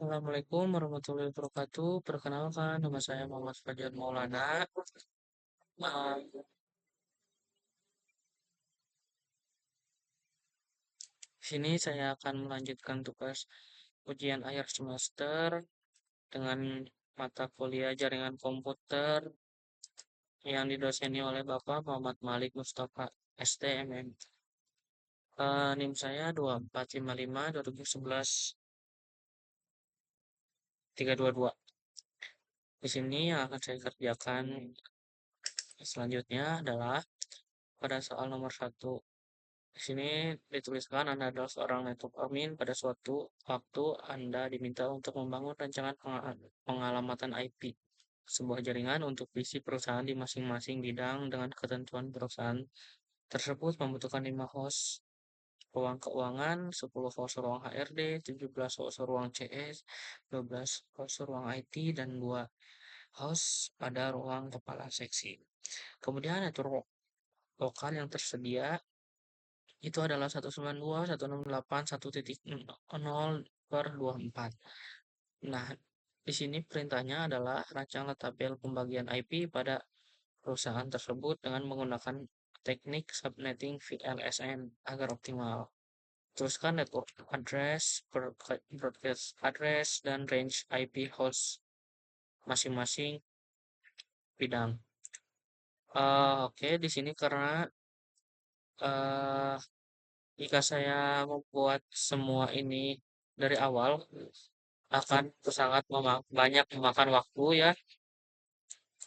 Assalamualaikum warahmatullahi wabarakatuh. Perkenalkan, nama saya Muhammad Fajar Maulana. Di sini saya akan melanjutkan tugas ujian akhir semester dengan mata kuliah jaringan komputer yang didoseni oleh Bapak Muhammad Malik Mustafa STMM. NIM saya 2455 2011 322. Di sini yang akan saya kerjakan selanjutnya adalah pada soal nomor 1. Di sini dituliskan Anda adalah seorang network admin. Pada suatu waktu Anda diminta untuk membangun rancangan pengalamatan IP sebuah jaringan untuk visi perusahaan di masing-masing bidang dengan ketentuan perusahaan tersebut membutuhkan 5 host ruang keuangan, 10 host ruang HRD, 17 host ruang CS, 12 host ruang IT, dan 2 host pada ruang kepala seksi. Kemudian network lokal yang tersedia itu adalah 192.168.1.0/24. Nah, di sini perintahnya adalah rancanglah tabel pembagian IP pada perusahaan tersebut dengan menggunakan teknik subnetting VLSN agar optimal. Teruskan network address, broadcast address, dan range IP host masing-masing bidang. Oke, di sini karena uh, jika saya membuat semua ini dari awal, akan sangat banyak memakan waktu ya,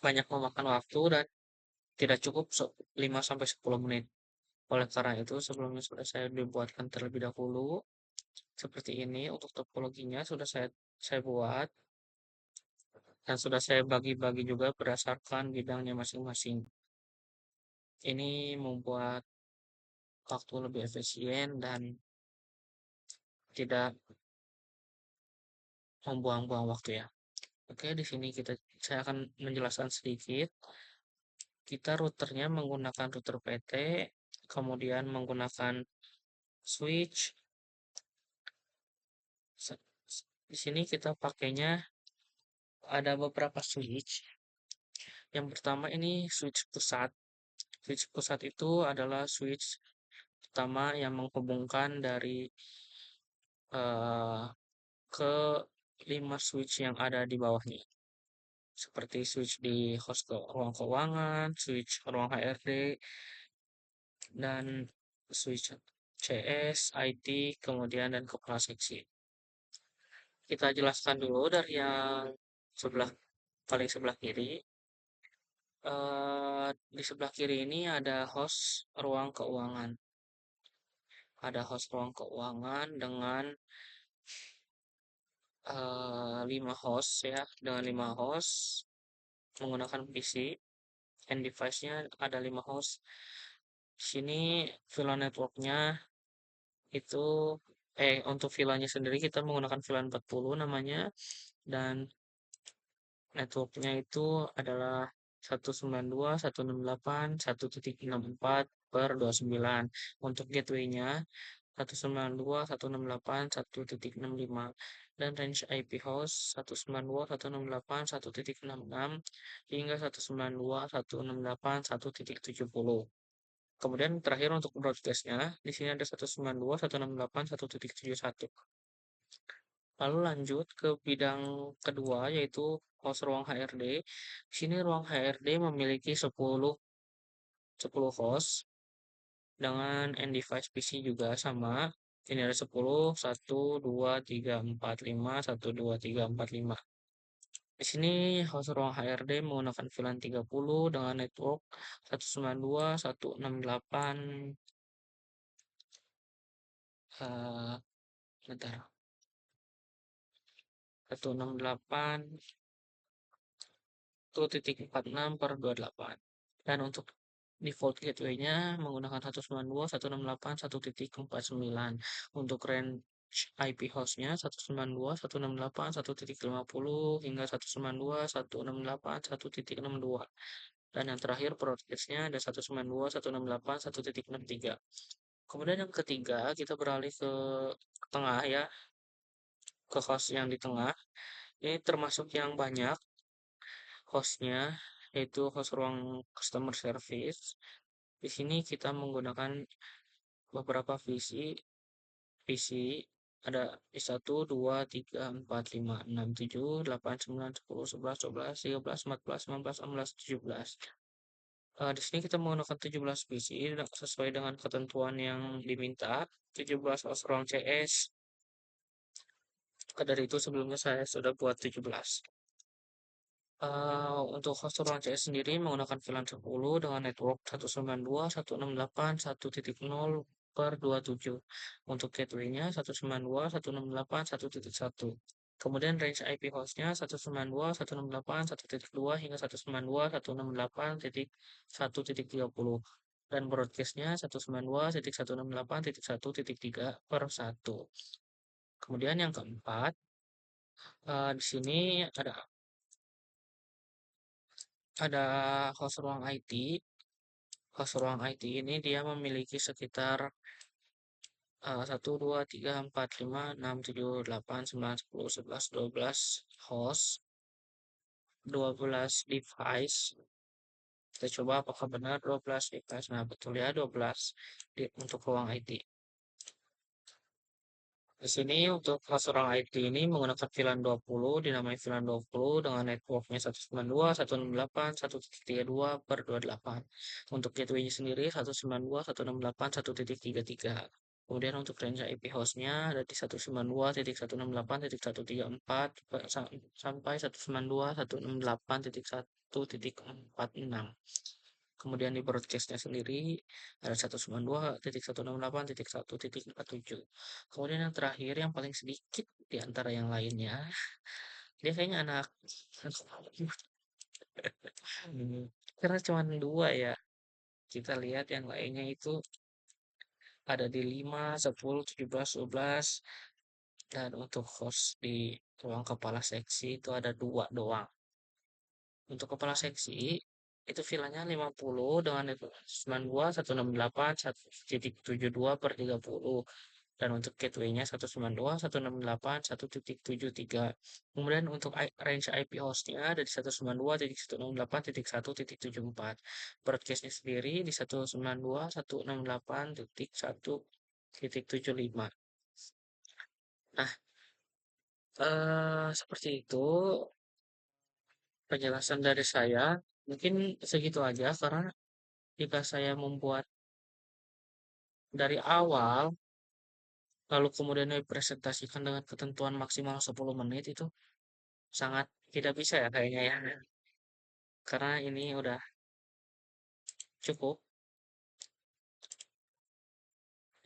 banyak memakan waktu dan tidak cukup 5 sampai 10 menit. Oleh karena itu, sebelumnya sudah saya dibuatkan terlebih dahulu seperti ini untuk topologinya sudah saya buat dan sudah saya bagi-bagi juga berdasarkan bidangnya masing-masing. Ini membuat waktu lebih efisien dan tidak membuang-buang waktu ya. Oke, di sini saya akan menjelaskan sedikit. Kita routernya menggunakan router PT, kemudian menggunakan switch. Di sini kita pakainya ada beberapa switch. Yang pertama ini switch pusat. Switch pusat itu adalah switch pertama yang menghubungkan dari eh, ke 5 switch yang ada di bawahnya. Seperti switch di host ke ruang keuangan, switch ruang HRD, dan switch CS, IT, kemudian dan kepala seksi. Kita jelaskan dulu dari yang sebelah paling sebelah kiri. Di sebelah kiri ini ada host ruang keuangan. Ada host ruang keuangan dengan 5 host ya, dengan 5 host menggunakan PC and device-nya ada 5 host. Di sini VLAN network-nya itu untuk VLAN-nya sendiri kita menggunakan VLAN 40 namanya, dan networknya itu adalah 192.168.1.64/29. Untuk gateway-nya 192.168.1.65 dan range IP host 192.168.1.66 hingga 192.168.1.70. Kemudian terakhir untuk broadcast-nya di sini ada 192.168.1.71. Lalu lanjut ke bidang kedua yaitu host ruang HRD. Di sini ruang HRD memiliki 10 host dengan end device PC juga sama. Ini ada 10, 1, 2, 3, 4, 5, 1, 2, 3, 4, 5. Di sini host ruang HRD menggunakan VLAN 30 dengan network 192, 168, bentar, 168 1.46/28. Dan untuk default gateway-nya menggunakan 192.168.1.49. Untuk range IP host-nya 192.168.1.50 hingga 192.168.1.62. Dan yang terakhir broadcast-nya ada 192.168.1.63. Kemudian yang ketiga kita beralih ke tengah ya. ke host yang di tengah. Ini termasuk yang banyak hostnya, yaitu host ruang customer service. Di sini kita menggunakan beberapa visi ada V1, 2, 3, 4, 5, 6, 7, 8, 9, 10, 11, 12, 13, 14, 15, 16, 17. Di sini kita menggunakan 17 visi sesuai dengan ketentuan yang diminta. 17 host ruang CS. Maka dari itu sebelumnya saya sudah buat 17. Untuk host ruang CS sendiri menggunakan VLAN 10 dengan network 192.168.1.0 per 27. Untuk gateway-nya 192.168.1.1. Kemudian range IP hostnya 192.168.1.2 hingga 192.168.1.30. Dan broadcast-nya 192.168.1.3 per 1. Kemudian yang keempat, di sini ada host ruang IT. Host ruang IT ini dia memiliki sekitar 1, 2, 3, 4, 5, 6, 7, 8, 9, 10, 11, 12 host, 12 device. Kita coba apakah benar 12 device. Nah, betul ya 12 untuk ruang IT. Di sini untuk host ruang IT ini menggunakan VLAN 20, dinamai VLAN 20 dengan networknya 192.168.1.32 per 28. Untuk gateway sendiri 192.168.1.33. Kemudian untuk range IP hostnya ada di 192.168.134 sampai 192.168.1.46. Kemudian di broadcastnya sendiri ada 192.168.1.47. Kemudian yang terakhir yang paling sedikit di antara yang lainnya, dia kayaknya anak karena cuma dua ya. Kita lihat yang lainnya itu ada di 5, 10, 17, 12, dan untuk host di ruang kepala seksi itu ada dua doang. Untuk kepala seksi itu filenya 50 dengan 92, 168, 1.72 per 30. Dan untuk gateway-nya 192, 168, 1.73. Kemudian untuk range IP host-nya ada di 192.168.1.74. Broadcast-nya sendiri di 192, 168.1.75. Nah, seperti itu penjelasan dari saya. Mungkin segitu aja karena jika saya membuat dari awal lalu kemudian dipresentasikan dengan ketentuan maksimal 10 menit itu sangat tidak bisa ya kayaknya ya. Karena ini udah cukup.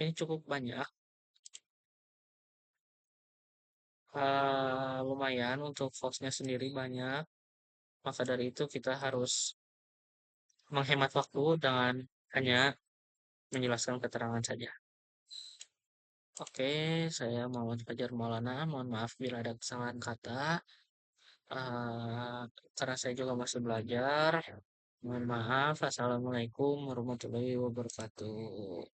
Ini cukup banyak. Lumayan untuk Fox-nya sendiri banyak. Maka dari itu kita harus menghemat waktu dengan hanya menjelaskan keterangan saja. Oke, saya Muhammad Fajar Maulana. Mohon maaf bila ada kesalahan kata. Karena saya juga masih belajar. Mohon maaf. Assalamualaikum warahmatullahi wabarakatuh.